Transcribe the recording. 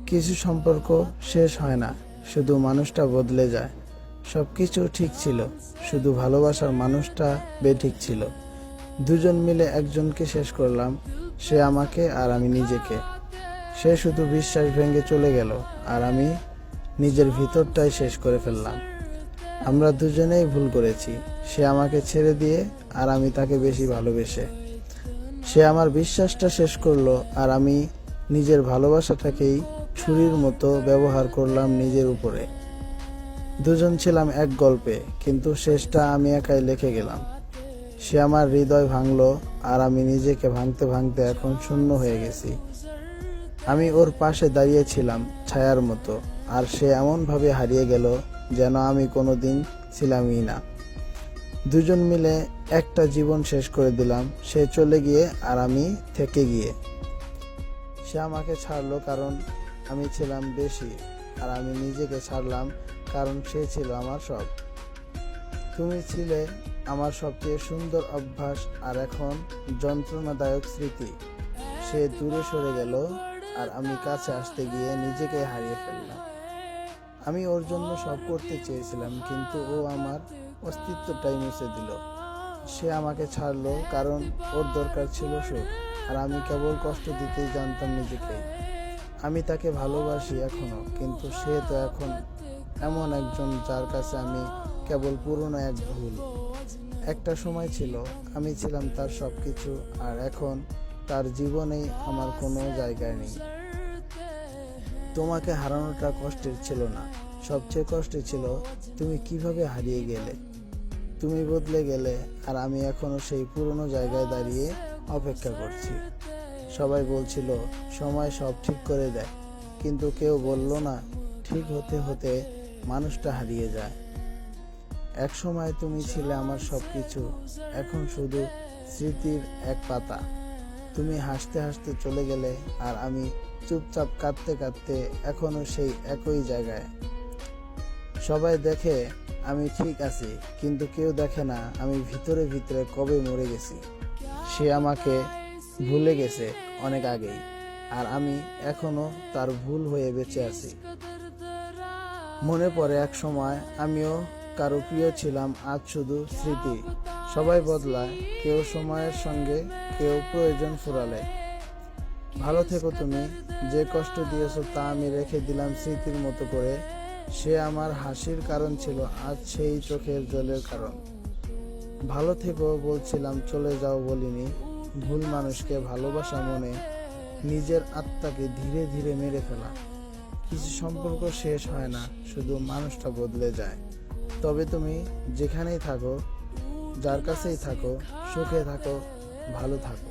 কিছু সম্পর্ক শেষ হয় না, শুধু মানুষটা বদলে যায়। সবকিছু ঠিক ছিল, শুধু ভালোবাসার মানুষটা বেঠিক ছিল। দুজন মিলে একজনকে শেষ করলাম, সে আমাকে আর আমি নিজেকে। সে শুধু বিশ্বাস ভেঙে চলে গেল, আর আমি নিজের ভিতরটাই শেষ করে ফেললাম। আমরা দুজনেই ভুল করেছি, সে আমাকে ছেড়ে দিয়ে আর আমি তাকে বেশি ভালোবেসে। সে আমার বিশ্বাসটা শেষ করলো, আর আমি নিজের ভালোবাসাটাকেই ছুরির মতো ব্যবহার করলাম নিজের উপরে। দুজন ছিলাম এক গল্পে, কিন্তু শেষটা আমি একাই লিখে গেলাম। সে আমার হৃদয় ভাঙলো, আর আমি নিজেকে ভাঙতে ভাঙতে এখন শূন্য হয়ে গেছি। আমি ওর পাশে দাঁড়িয়েছিলাম ছায়ার মতো, আর সে এমনভাবে হারিয়ে গেল যেন আমি কোনোদিন ছিলামই না। দুজন মিলে একটা জীবন শেষ করে দিলাম, সে চলে গিয়ে আর আমি থেকে গিয়ে। সে আমাকে ছাড়লো কারণ আমি ছিলাম বেশি, আর আমি নিজেকে ছাড়লাম কারণ সে ছিল আমার সব। তুমি ছিলে আমার সবচেয়ে সুন্দর অভ্যাস, আর এখন যন্ত্রণাদায়ক স্মৃতি। সে দূরে সরে গেল, আর আমি কাছে আসতে গিয়ে নিজেকে হারিয়ে ফেললাম। আমি ওর জন্য সব করতে চেয়েছিলাম, কিন্তু ও আমার অস্তিত্বটাই মুছে দিল। সে আমাকে ছাড়লো কারণ ওর দরকার ছিল সুখ, আর আমি কেবল কষ্ট দিতেই জানতাম নিজেকে। আমি তাকে ভালোবাসি এখনো, কিন্তু সে তো এখন এমন একজন যার কাছে আমি কেবল পুরনো এক ভুল। একটা সময় ছিল আমি ছিলাম তার সবকিছু, আর এখন তার জীবনেই আমার কোনো জায়গায় নেই। তোমাকে হারানোটা কষ্টের ছিল না, সবচেয়ে কষ্টের ছিল তুমি কিভাবে হারিয়ে গেলে। তুমি বদলে গেলে, আর আমি এখনো সেই পুরনো জায়গায় দাঁড়িয়ে অপেক্ষা করছি। সবাই বলছিল সময় সব ঠিক করে দেয়, কিন্তু কেউ বলল না ঠিক হতে হতে মানুষটা হারিয়ে যায়। এক সময় তুমি ছিলে আমার সবকিছু, এখন শুধু স্মৃতির এক পাতা। তুমি হাসতে হাসতে চলে গেলে, আর আমি চুপচাপ কাঁদতে কাঁদতে এখনো সেই একই জায়গায়। সবাই দেখে আমি ঠিক আছি, কিন্তু কেউ দেখে না আমি ভিতরে ভিতরে কবে মরে গেছি। সে আমাকে ভুলে গেছে অনেক আগেই, আর আমি এখনো তার ভুল হয়ে বেঁচে আছি। মনে পড়ে এক সময় আমিও কারো প্রিয় ছিলাম, আজ শুধু স্মৃতি। সবাই বদলায়, কেউ সময়ের সঙ্গে, কেউ প্রয়োজন ফুরালে। ভালো থেকো তুমি, যে কষ্ট দিয়েছো তা আমি রেখে দিলাম স্মৃতির মতো করে। সে আমার হাসির কারণ ছিল, আজ সেই চোখের জলের কারণ। ভালো থেকো বলছিলাম, চলে যাও বলিনি। ভুল মানুষকে ভালোবাসা মনে নিজের আত্মাকে ধীরে ধীরে মেরে ফেলা। কিছু সম্পর্ক শেষ হয় না, শুধু মানুষটা বদলে যায়। তবে তুমি যেখানেই থাকো, যার কাছেই থাকো, সুখে থাকো, ভালো থাকো।